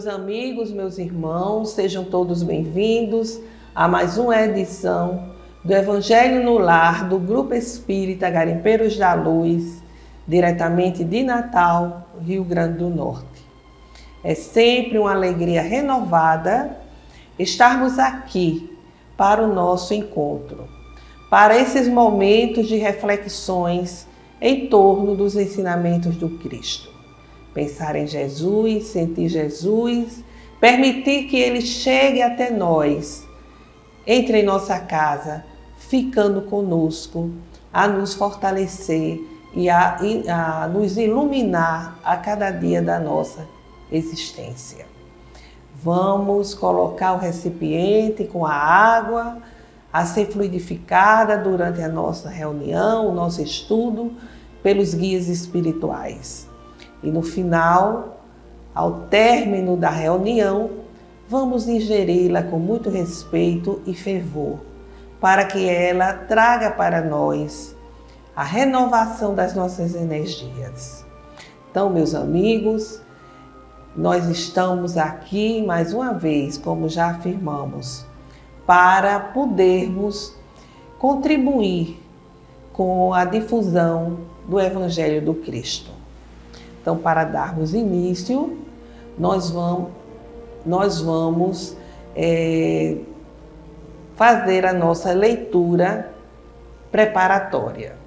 Meus amigos, meus irmãos, sejam todos bem-vindos a mais uma edição do Evangelho no Lar do Grupo Espírita Garimpeiros da Luz, diretamente de Natal, Rio Grande do Norte. É sempre uma alegria renovada estarmos aqui para o nosso encontro, para esses momentos de reflexões em torno dos ensinamentos do Cristo. Pensar em Jesus, sentir Jesus, permitir que Ele chegue até nós, entre em nossa casa, ficando conosco, a nos fortalecer e a nos iluminar a cada dia da nossa existência. Vamos colocar o recipiente com a água a ser fluidificada durante a nossa reunião, o nosso estudo, pelos guias espirituais. E no final, ao término da reunião, vamos ingeri-la com muito respeito e fervor, para que ela traga para nós a renovação das nossas energias. Então, meus amigos, nós estamos aqui mais uma vez, como já afirmamos, para podermos contribuir com a difusão do Evangelho do Cristo. Então, para darmos início, nós vamos fazer a nossa leitura preparatória.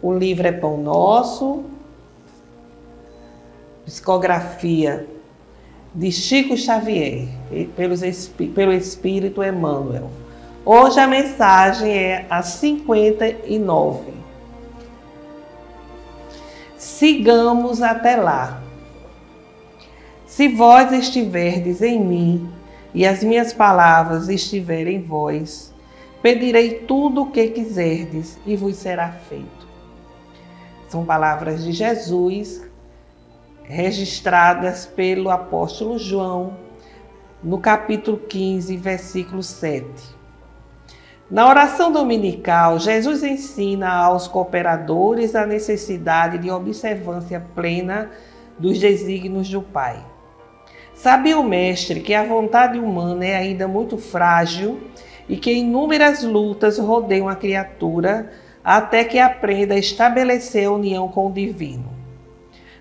O livro é Pão Nosso, psicografia de Chico Xavier, pelo Espírito Emmanuel. Hoje a mensagem é a 59. Sigamos até lá. Se vós estiverdes em mim e as minhas palavras estiverem em vós, pedirei tudo o que quiserdes e vos será feito. São palavras de Jesus, registradas pelo apóstolo João, no capítulo 15, versículo 7. Na oração dominical, Jesus ensina aos cooperadores a necessidade de observância plena dos desígnios do Pai. Sabia o Mestre que a vontade humana é ainda muito frágil e que inúmeras lutas rodeiam a criatura até que aprenda a estabelecer a união com o Divino.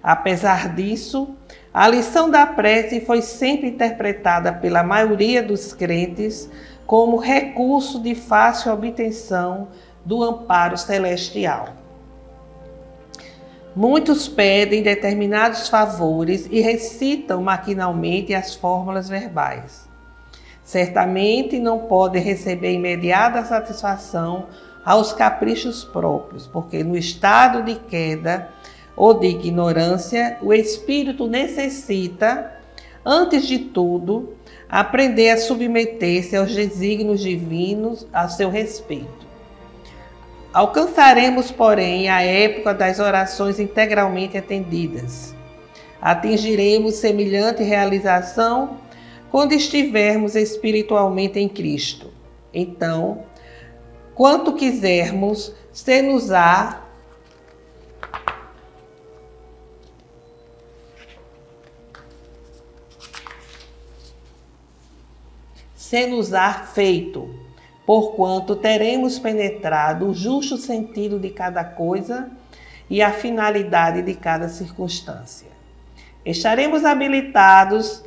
Apesar disso, a lição da prece foi sempre interpretada pela maioria dos crentes como recurso de fácil obtenção do amparo celestial. Muitos pedem determinados favores e recitam maquinalmente as fórmulas verbais. Certamente não podem receber imediata satisfação aos caprichos próprios, porque no estado de queda ou de ignorância, o espírito necessita, antes de tudo, aprender a submeter-se aos desígnios divinos a seu respeito. Alcançaremos, porém, a época das orações integralmente atendidas. Atingiremos semelhante realização quando estivermos espiritualmente em Cristo. Então, quanto quisermos, se-nos-á feito, porquanto teremos penetrado o justo sentido de cada coisa e a finalidade de cada circunstância. Estaremos habilitados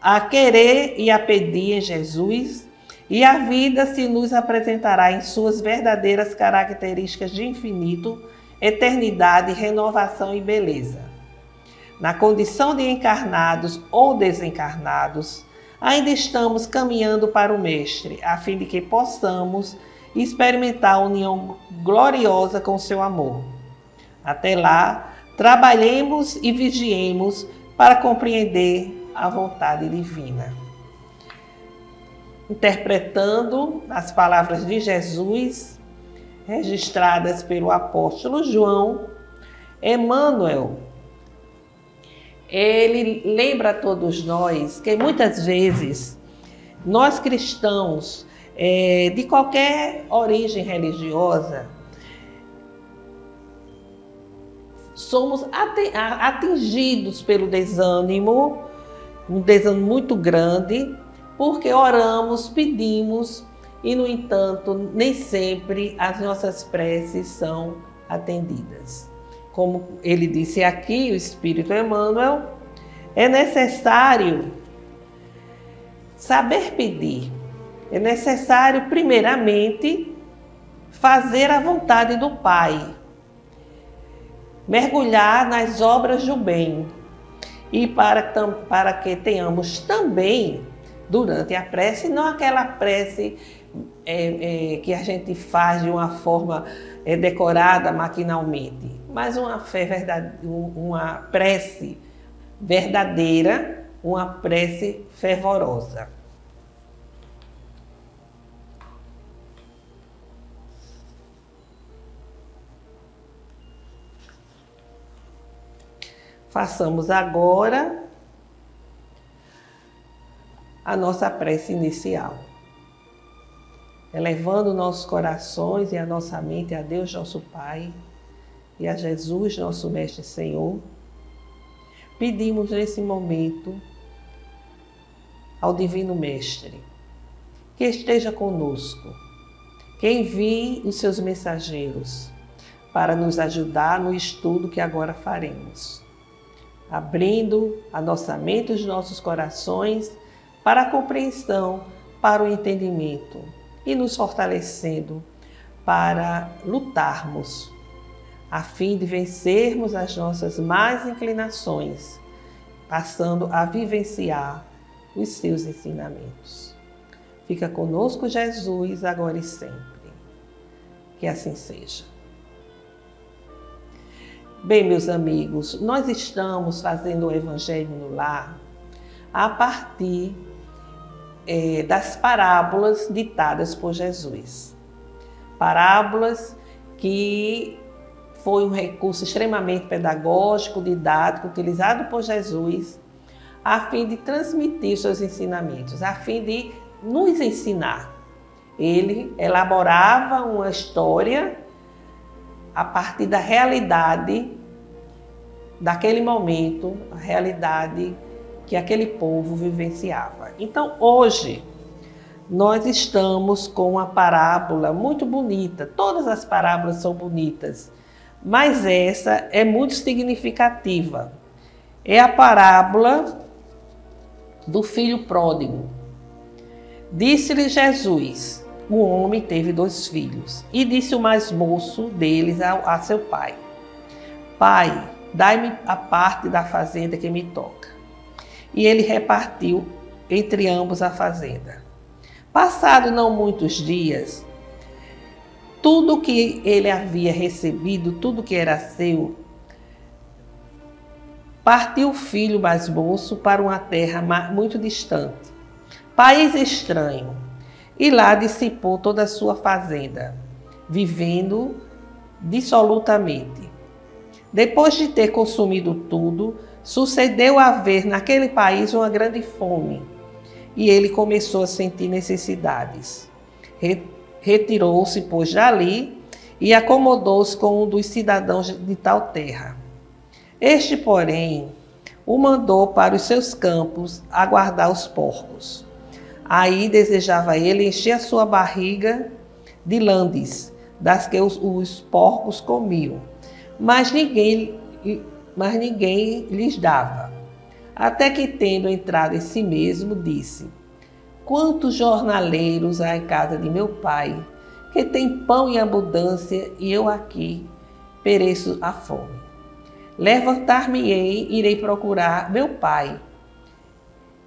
a querer e a pedir em Jesus, e a vida se nos apresentará em suas verdadeiras características de infinito, eternidade, renovação e beleza. Na condição de encarnados ou desencarnados, ainda estamos caminhando para o Mestre, a fim de que possamos experimentar a união gloriosa com seu amor. Até lá, trabalhemos e vigiemos para compreender a vontade divina. Interpretando as palavras de Jesus, registradas pelo apóstolo João, Emmanuel, ele lembra a todos nós que muitas vezes nós cristãos de qualquer origem religiosa somos atingidos pelo desânimo um desânimo muito grande, porque oramos, pedimos e, no entanto, nem sempre as nossas preces são atendidas. Como ele disse aqui, o Espírito Emmanuel, é necessário saber pedir. É necessário, primeiramente, fazer a vontade do Pai, mergulhar nas obras do bem, e para que tenhamos também, durante a prece, não aquela prece que a gente faz de uma forma decorada maquinalmente, mas uma prece verdadeira, uma prece fervorosa. Façamos agora a nossa prece inicial, elevando nossos corações e a nossa mente a Deus, nosso Pai, e a Jesus, nosso Mestre e Senhor. Pedimos nesse momento ao Divino Mestre que esteja conosco, que envie os seus mensageiros para nos ajudar no estudo que agora faremos, abrindo a nossa mente e os nossos corações para a compreensão, para o entendimento e nos fortalecendo para lutarmos, a fim de vencermos as nossas más inclinações, passando a vivenciar os seus ensinamentos. Fica conosco, Jesus, agora e sempre. Que assim seja. Bem, meus amigos, nós estamos fazendo o Evangelho no Lar a partir das parábolas ditadas por Jesus. Parábolas que foi um recurso extremamente pedagógico, didático, utilizado por Jesus a fim de transmitir seus ensinamentos, a fim de nos ensinar. Ele elaborava uma história a partir da realidade daquele momento, a realidade que aquele povo vivenciava. Então, hoje, nós estamos com uma parábola muito bonita. Todas as parábolas são bonitas, mas essa é muito significativa. É a parábola do filho pródigo. Disse-lhe Jesus: um homem teve 2 filhos, e disse o mais moço deles a seu pai: Pai, dai-me a parte da fazenda que me toca. E ele repartiu entre ambos a fazenda. Passado não muitos dias, tudo que ele havia recebido, tudo que era seu, partiu o filho mais moço para uma terra muito distante, país estranho, e lá dissipou toda a sua fazenda, vivendo dissolutamente. Depois de ter consumido tudo, sucedeu haver naquele país uma grande fome, e ele começou a sentir necessidades. Retirou-se, pois, dali e acomodou-se com um dos cidadãos de tal terra. Este, porém, o mandou para os seus campos a guardar os porcos. Aí desejava ele encher a sua barriga de landes, das que os porcos comiam, mas ninguém lhes dava. Até que, tendo entrado em si mesmo, disse: quantos jornaleiros há em casa de meu pai, que tem pão em abundância, e eu aqui pereço à fome. Levantar-me-ei, irei procurar meu pai,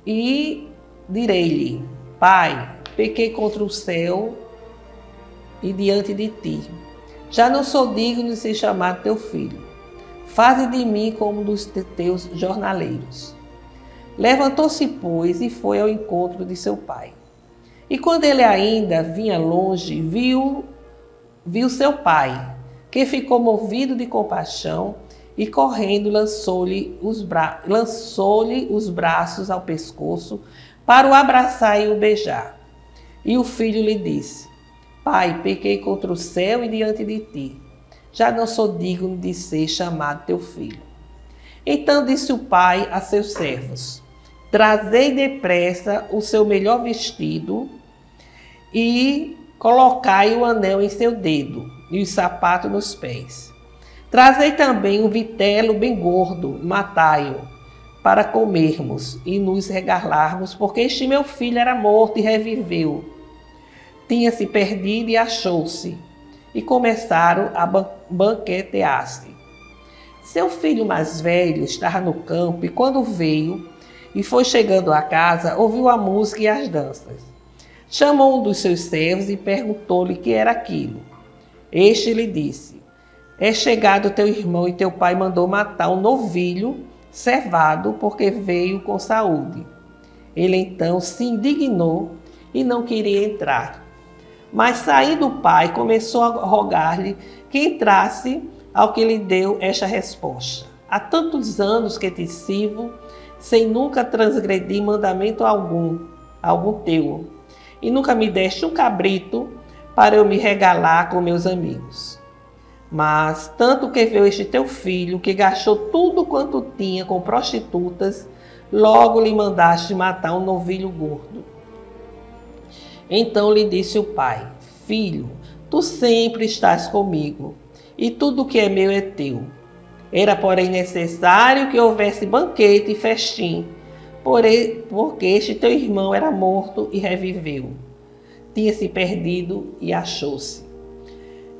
e direi-lhe: Pai, pequei contra o céu e diante de ti. Já não sou digno de ser chamado teu filho. Faze de mim como dos teus jornaleiros. Levantou-se, pois, e foi ao encontro de seu pai. E quando ele ainda vinha longe, viu seu pai, que ficou movido de compaixão, e correndo lançou-lhe os braços ao pescoço para o abraçar e o beijar. E o filho lhe disse: Pai, pequei contra o céu e diante de ti. Já não sou digno de ser chamado teu filho. Então disse o pai a seus servos: trazei depressa o seu melhor vestido e colocai o anel em seu dedo e os sapatos nos pés. Trazei também um vitelo bem gordo, matai-o, para comermos e nos regalarmos, porque este meu filho era morto e reviveu. Tinha-se perdido e achou-se, e começaram a banquetear-se. Seu filho mais velho estava no campo, e quando veio e foi chegando à casa, ouviu a música e as danças. Chamou um dos seus servos e perguntou-lhe o que era aquilo. Este lhe disse: é chegado teu irmão e teu pai mandou matar um novilho cevado porque veio com saúde. Ele então se indignou e não queria entrar. Mas saindo o pai, começou a rogar-lhe que entrasse, ao que lhe deu esta resposta: há tantos anos que te sirvo, sem nunca transgredir mandamento algum teu, e nunca me deste um cabrito para eu me regalar com meus amigos. Mas tanto que veio este teu filho, que gastou tudo quanto tinha com prostitutas, logo lhe mandaste matar um novilho gordo. Então lhe disse o pai: filho, tu sempre estás comigo, e tudo que é meu é teu. Era, porém, necessário que houvesse banquete e festim, porque este teu irmão era morto e reviveu. Tinha-se perdido e achou-se.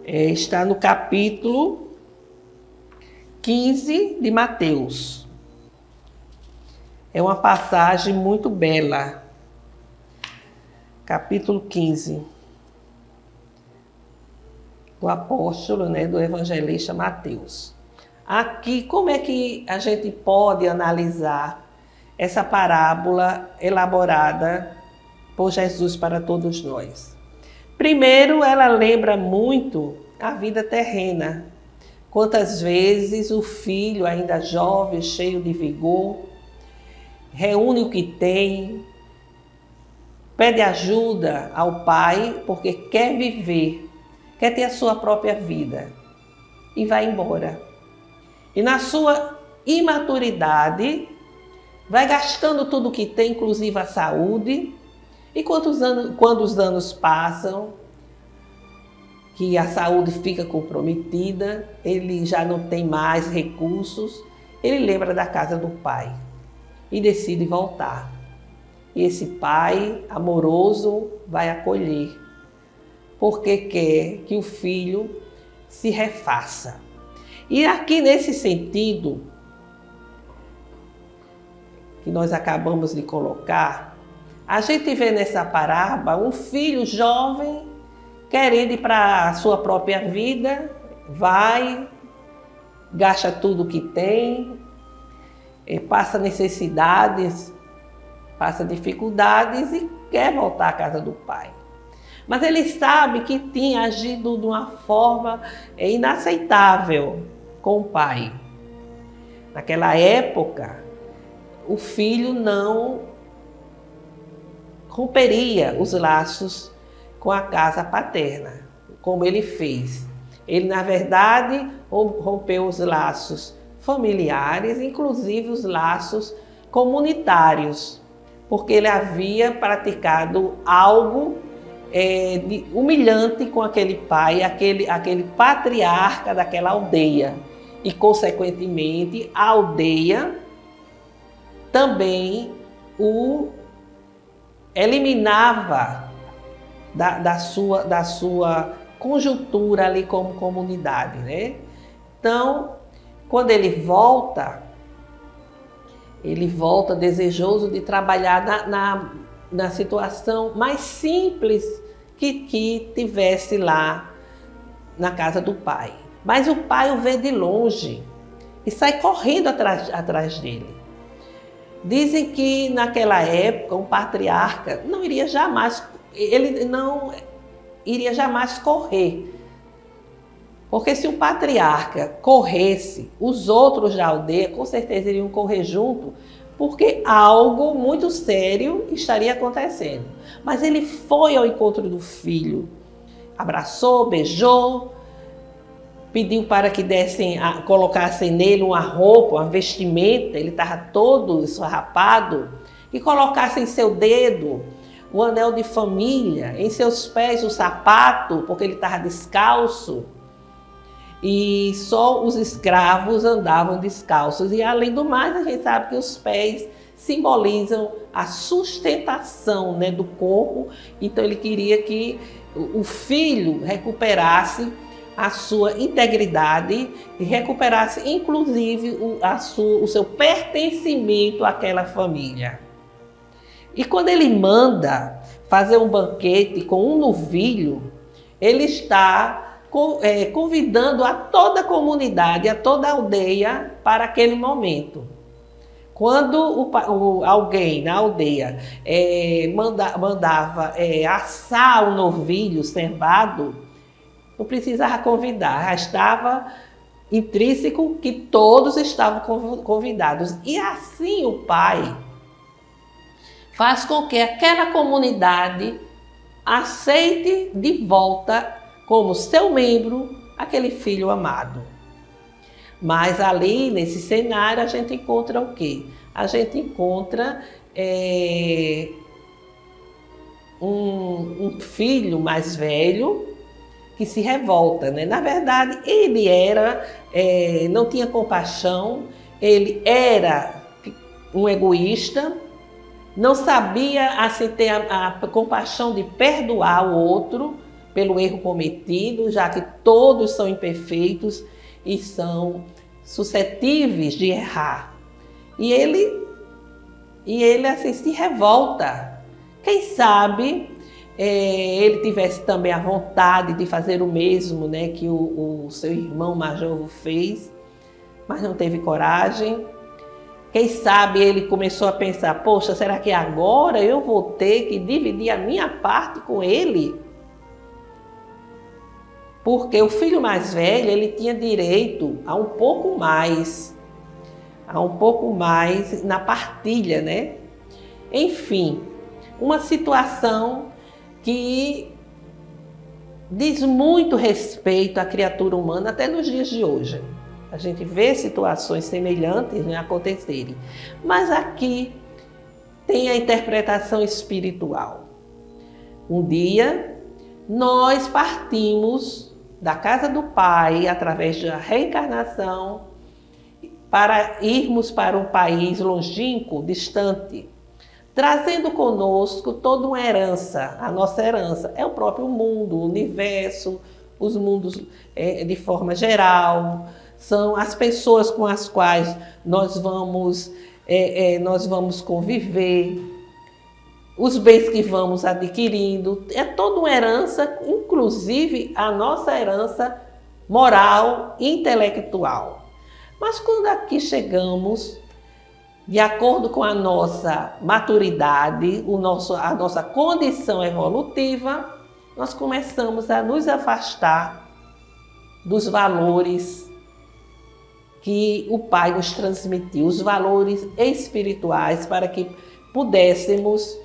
Está no capítulo 15 de Mateus. É uma passagem muito bela. Capítulo 15 do apóstolo, do evangelista Mateus. Aqui, como é que a gente pode analisar essa parábola elaborada por Jesus para todos nós? Primeiro, ela lembra muito a vida terrena. Quantas vezes o filho, ainda jovem, cheio de vigor, reúne o que tem, pede ajuda ao pai porque quer viver, quer ter a sua própria vida e vai embora. E na sua imaturidade, vai gastando tudo o que tem, inclusive a saúde. E quando os anos passam, que a saúde fica comprometida, ele já não tem mais recursos, ele lembra da casa do pai e decide voltar. E esse pai amoroso vai acolher, porque quer que o filho se refaça. E aqui nesse sentido que nós acabamos de colocar, a gente vê nessa parábola um filho jovem querendo ir para a sua própria vida, vai, gasta tudo que tem, passa necessidades, passa dificuldades e quer voltar à casa do pai. Mas ele sabe que tinha agido de uma forma inaceitável com o pai. Naquela época, o filho não romperia os laços com a casa paterna, como ele fez. Ele, na verdade, rompeu os laços familiares, inclusive os laços comunitários, porque ele havia praticado algo humilhante com aquele pai, aquele patriarca daquela aldeia. E, consequentemente, a aldeia também o eliminava da sua conjuntura ali como comunidade, Então, quando ele volta desejoso de trabalhar na situação mais simples que tivesse lá na casa do pai. Mas o pai o vê de longe e sai correndo atrás dele. Dizem que naquela época um patriarca não iria jamais correr. Porque se um patriarca corresse, os outros da aldeia com certeza iriam correr junto, porque algo muito sério estaria acontecendo. Mas ele foi ao encontro do filho, abraçou, beijou, pediu para que colocassem nele uma roupa, uma vestimenta, ele estava todo esfarrapado, e colocassem em seu dedo o anel de família, em seus pés o sapato, porque ele estava descalço, e só os escravos andavam descalços. E além do mais, a gente sabe que os pés simbolizam a sustentação, né, do corpo, então ele queria que o filho recuperasse a sua integridade e recuperasse inclusive o seu pertencimento àquela família. E quando ele manda fazer um banquete com um novilho, ele está convidando a toda a comunidade, a toda a aldeia para aquele momento. Quando alguém na aldeia mandava assar o novilho cevado, não precisava convidar, já estava intrínseco que todos estavam convidados. E assim o pai faz com que aquela comunidade aceite de volta como seu membro aquele filho amado. Mas ali, nesse cenário, a gente encontra o quê? A gente encontra um filho mais velho que se revolta, né? Na verdade, ele não tinha compaixão, ele era um egoísta, não sabia assim, ter a compaixão de perdoar o outro pelo erro cometido, já que todos são imperfeitos e são suscetíveis de errar. E ele assim se revolta. Quem sabe ele tivesse também a vontade de fazer o mesmo, né, que o seu irmão Major fez, mas não teve coragem. Quem sabe ele começou a pensar, poxa, será que agora eu vou ter que dividir a minha parte com ele? Porque o filho mais velho, ele tinha direito a um pouco mais na partilha, né? Enfim, uma situação que diz muito respeito à criatura humana até nos dias de hoje. A gente vê situações semelhantes, né, acontecerem. Mas aqui tem a interpretação espiritual. Um dia, nós partimos da casa do Pai, através da reencarnação, para irmos para um país longínquo, distante, trazendo conosco toda uma herança. A nossa herança é o próprio mundo, o universo, os mundos de forma geral, são as pessoas com as quais nós vamos conviver, os bens que vamos adquirindo, é toda uma herança, inclusive a nossa herança moral e intelectual. Mas quando aqui chegamos, de acordo com a nossa maturidade, a nossa condição evolutiva, nós começamos a nos afastar dos valores que o Pai nos transmitiu, os valores espirituais, para que pudéssemos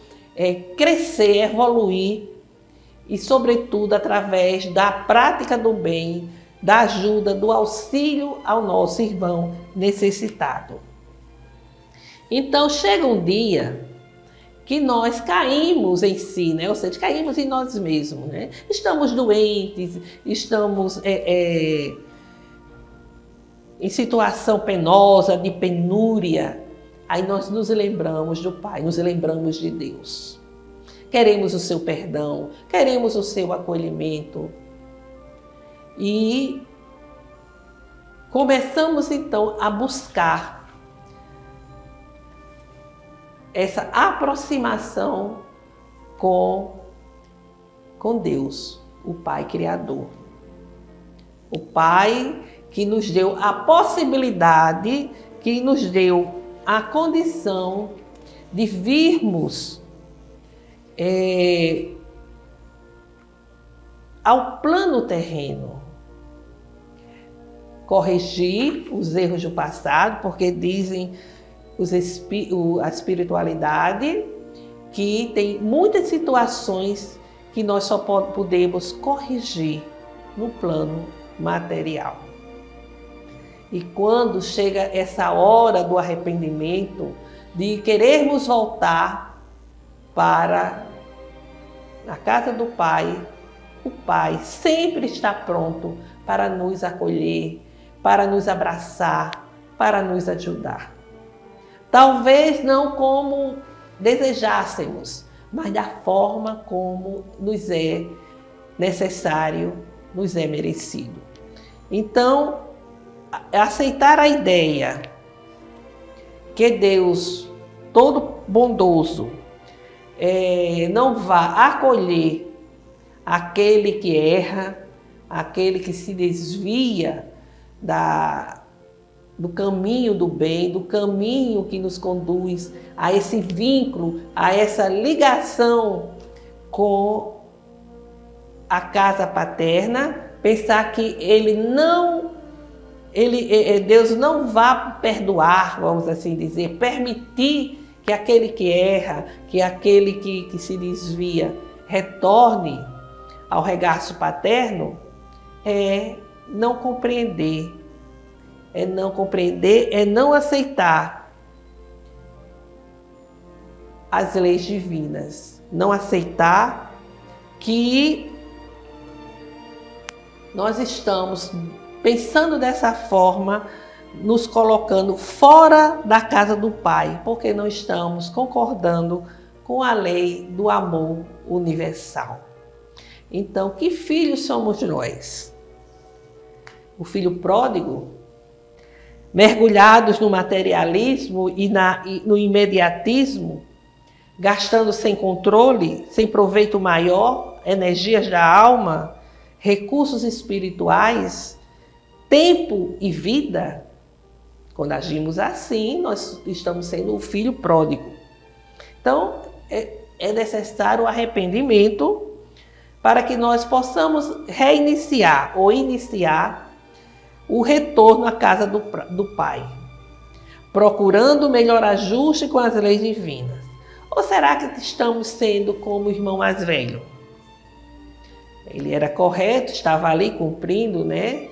crescer, evoluir e, sobretudo, através da prática do bem, da ajuda, do auxílio ao nosso irmão necessitado. Então, chega um dia que nós caímos em si, né? Ou seja, caímos em nós mesmos, né? Estamos doentes, estamos em situação penosa, de penúria. Aí nós nos lembramos do Pai, nos lembramos de Deus. Queremos o seu perdão, queremos o seu acolhimento. E começamos então a buscar essa aproximação com Deus, o Pai Criador. O Pai que nos deu a possibilidade, que nos deu a condição de virmos ao plano terreno, corrigir os erros do passado, porque dizem a espiritualidade que tem muitas situações que nós só podemos corrigir no plano material. E quando chega essa hora do arrependimento, de querermos voltar para a casa do Pai, o Pai sempre está pronto para nos acolher, para nos abraçar, para nos ajudar. Talvez não como desejássemos, mas da forma como nos é necessário, nos é merecido. Então, aceitar a ideia que Deus, todo bondoso, não vá acolher aquele que erra, aquele que se desvia do caminho do bem, do caminho que nos conduz a esse vínculo, a essa ligação com a casa paterna, pensar que Deus não vai perdoar, vamos assim dizer, permitir que aquele que erra, que aquele que se desvia retorne ao regaço paterno, é não compreender, é não aceitar as leis divinas, não aceitar que nós estamos pensando dessa forma, nos colocando fora da casa do Pai, porque não estamos concordando com a lei do amor universal. Então, que filhos somos nós? O filho pródigo, mergulhados no materialismo e no imediatismo, gastando sem controle, sem proveito maior, energias da alma, recursos espirituais, tempo e vida. Quando agimos assim, nós estamos sendo o filho pródigo. Então, é necessário o arrependimento para que nós possamos reiniciar ou iniciar o retorno à casa do Pai, procurando o melhor ajuste com as leis divinas. Ou será que estamos sendo como o irmão mais velho? Ele era correto, estava ali cumprindo, né,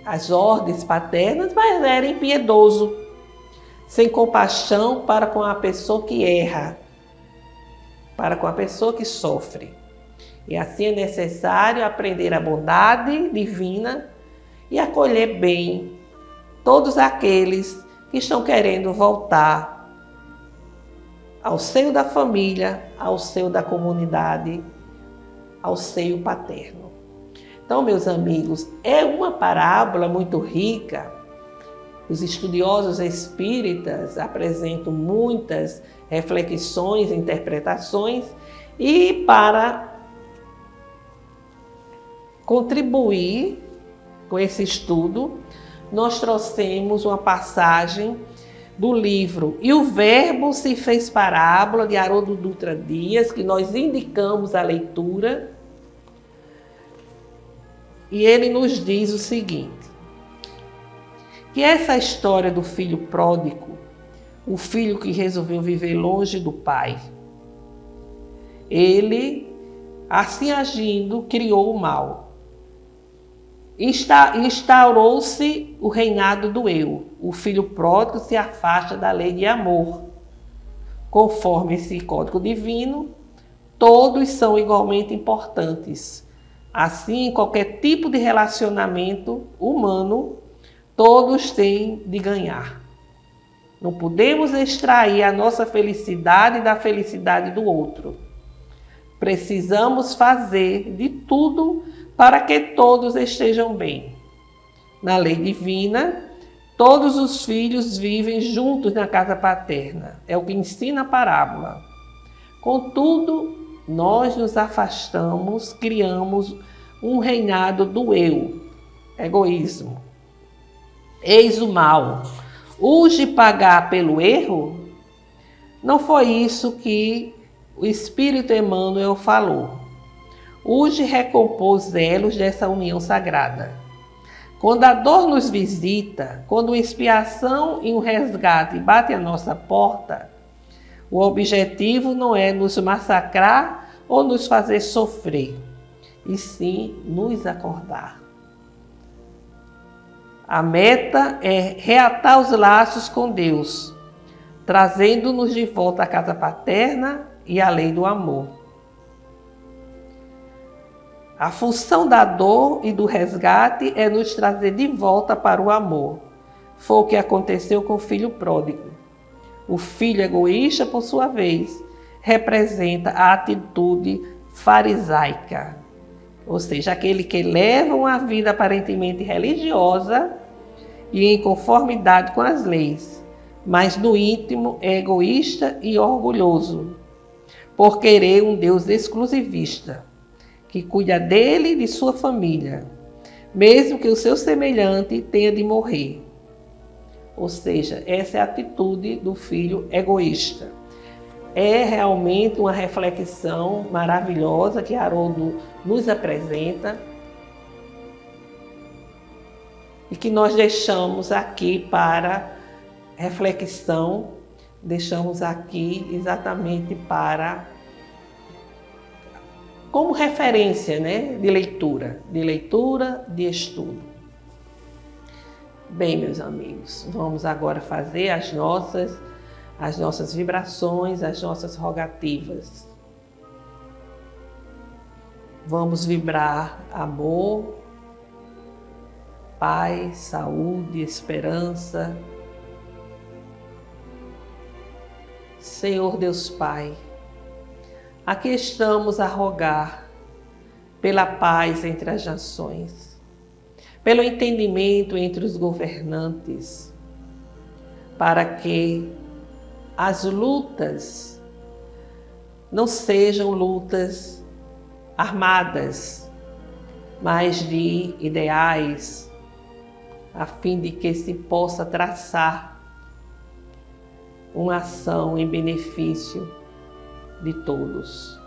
as ordens paternas, mas era impiedoso, sem compaixão para com a pessoa que erra, para com a pessoa que sofre. E assim é necessário aprender a bondade divina e acolher bem todos aqueles que estão querendo voltar ao seio da família, ao seio da comunidade, ao seio paterno. Então, meus amigos, é uma parábola muito rica. Os estudiosos espíritas apresentam muitas reflexões, interpretações, e para contribuir com esse estudo, nós trouxemos uma passagem do livro E o Verbo se fez parábola, de Haroldo Dutra Dias, que nós indicamos a leitura. E ele nos diz o seguinte, que essa história do filho pródigo, o filho que resolveu viver longe do pai, ele, assim agindo, criou o mal. Instaurou-se o reinado do eu. O filho pródigo se afasta da lei de amor. Conforme esse código divino, todos são igualmente importantes. Assim, em qualquer tipo de relacionamento humano, todos têm de ganhar. Não podemos extrair a nossa felicidade da felicidade do outro. Precisamos fazer de tudo para que todos estejam bem. Na lei divina, todos os filhos vivem juntos na casa paterna. É o que ensina a parábola. Contudo, nós nos afastamos, criamos um reinado do eu, egoísmo. Eis o mal. Urge pagar pelo erro? Não foi isso que o Espírito Emmanuel falou. Urge recompor os elos dessa união sagrada. Quando a dor nos visita, quando uma expiação e um resgate batem à nossa porta, o objetivo não é nos massacrar ou nos fazer sofrer. e sim nos acordar. A meta é reatar os laços com Deus, trazendo-nos de volta à casa paterna e à lei do amor. A função da dor e do resgate é nos trazer de volta para o amor. Foi o que aconteceu com o filho pródigo. O filho egoísta, por sua vez, representa a atitude farisaica, ou seja, aquele que leva uma vida aparentemente religiosa e em conformidade com as leis, mas no íntimo é egoísta e orgulhoso, por querer um Deus exclusivista, que cuida dele e de sua família, mesmo que o seu semelhante tenha de morrer. Ou seja, essa é a atitude do filho egoísta. É realmente uma reflexão maravilhosa que Haroldo nos apresenta e que nós deixamos aqui para reflexão, deixamos aqui exatamente para como referência, né, de leitura, de estudo. Bem, meus amigos, vamos agora fazer as nossas vibrações, as nossas rogativas. Vamos vibrar amor, paz, saúde, esperança. Senhor Deus Pai, aqui estamos a rogar pela paz entre as nações, pelo entendimento entre os governantes, para que as lutas não sejam lutas armadas, mas de ideais, a fim de que se possa traçar uma ação em benefício de todos.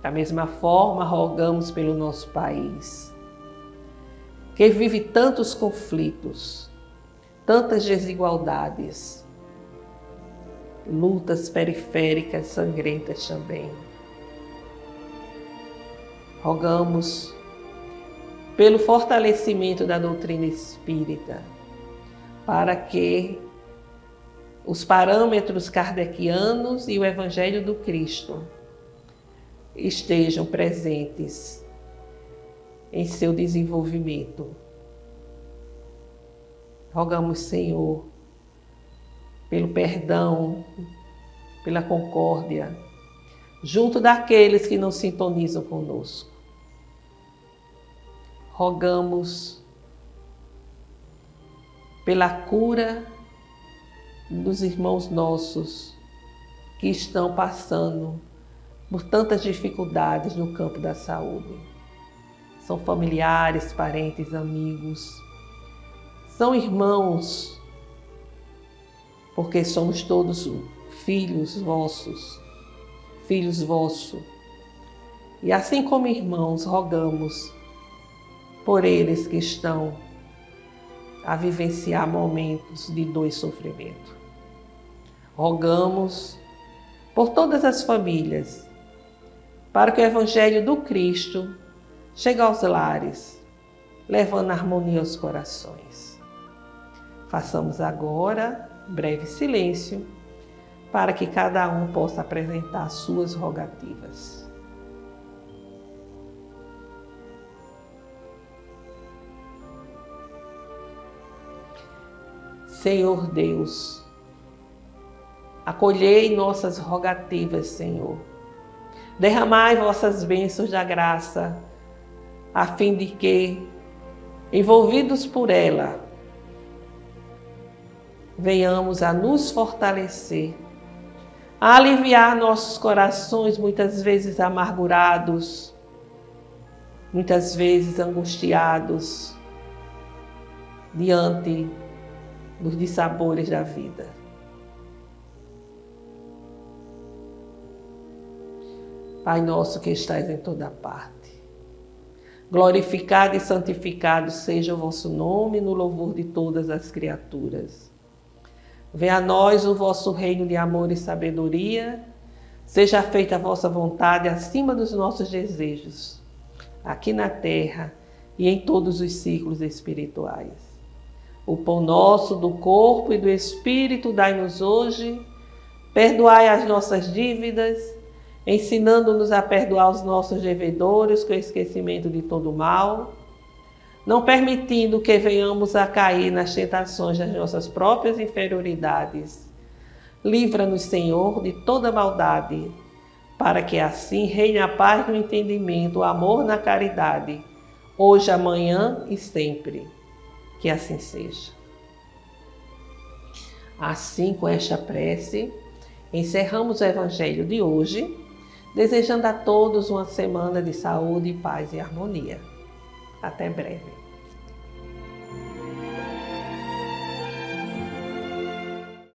Da mesma forma, rogamos pelo nosso país, que vive tantos conflitos, tantas desigualdades, lutas periféricas sangrentas também. Rogamos pelo fortalecimento da doutrina espírita, para que os parâmetros kardecianos e o Evangelho do Cristo estejam presentes em seu desenvolvimento. Rogamos, Senhor, pelo perdão, pela concórdia, junto daqueles que não sintonizam conosco. Rogamos pela cura dos irmãos nossos que estão passando por tantas dificuldades no campo da saúde. São familiares, parentes, amigos, são irmãos, porque somos todos filhos vossos. E assim como irmãos, rogamos por eles que estão a vivenciar momentos de dor e sofrimento. Rogamos por todas as famílias, para que o Evangelho do Cristo chegue aos lares, levando harmonia aos corações. Façamos agora breve silêncio, para que cada um possa apresentar suas rogativas. Senhor Deus, acolhei nossas rogativas, Senhor. Derramai vossas bênçãos da graça, a fim de que, envolvidos por ela, venhamos a nos fortalecer, a aliviar nossos corações muitas vezes amargurados, muitas vezes angustiados diante dos dissabores da vida. Pai nosso que estais em toda parte, glorificado e santificado seja o vosso nome no louvor de todas as criaturas. Venha a nós o vosso reino de amor e sabedoria, seja feita a vossa vontade acima dos nossos desejos, aqui na terra e em todos os ciclos espirituais. O pão nosso do corpo e do espírito dai-nos hoje, perdoai as nossas dívidas, ensinando-nos a perdoar os nossos devedores com esquecimento de todo mal, não permitindo que venhamos a cair nas tentações das nossas próprias inferioridades. Livra-nos, Senhor, de toda maldade, para que assim reine a paz no entendimento, o amor na caridade, hoje, amanhã e sempre. Que assim seja. Assim, com esta prece, encerramos o Evangelho de hoje, desejando a todos uma semana de saúde, paz e harmonia. Até breve.